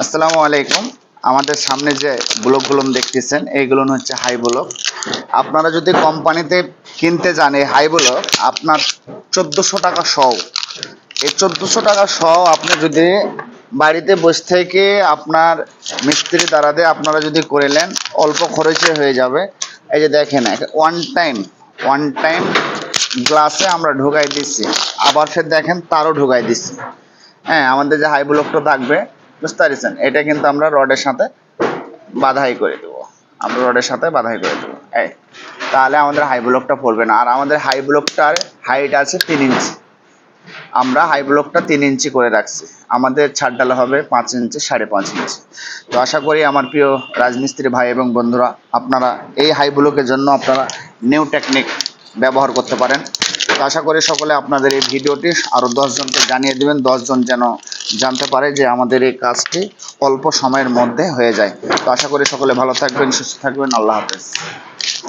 আসসালামু আলাইকুম। আমাদের সামনে যে ব্লকগুলো দেখতেছেন এইগুলো হচ্ছে হাই ব্লক। আপনারা যদি কোম্পানিতে কিনতে যান এই হাই ব্লক আপনার 1400 টাকা সহ। এই 1400 টাকা সহ আপনি যদি বাড়িতে বসে থেকে আপনার মিস্ত্রি দ্বারা দিয়ে আপনারা যদি করে নেন অল্প খরচে হয়ে যাবে। এই যে দেখেন ওয়ান টাইম গ্লাসে আমরা ঢুকাই দিচ্ছি, আবার ফের দেখেন তারও ঢুকাই দিচ্ছি। হ্যাঁ, আমাদের যে হাই ব্লকটা থাকবে বুঝতে পারছেন, এটা কিন্তু আমরা রডের সাথে বাধাই করে দেবো। আমরা রডের সাথে বাধাই করে দেবো এই, তাহলে আমাদের হাই ব্লকটা পড়বে না। আর আমাদের হাই ব্লকটার হাইট আছে 3 ইঞ্চি। আমরা হাই ব্লকটা 3 ইঞ্চি করে রাখছি। আমাদের ছাদ ঢালা হবে 5 ইঞ্চি, 5.5 ইঞ্চি। তো আশা করি আমার প্রিয় রাজমিস্ত্রি ভাই এবং বন্ধুরা আপনারা এই হাই ব্লকের জন্য আপনারা নিউ টেকনিক ব্যবহার করতে পারেন। তো আশা করি সকলে আপনাদের এই ভিডিওটি আরও 10 জনকে জানিয়ে দেবেন, 10 জন যেন জানতে পারে যে আমাদের এই কাজটি অল্প সময়ের মধ্যে হয়ে যায়। তো আশা করি সকলে ভালো থাকবেন, সুস্থ থাকবেন। আল্লাহ হাফেজ।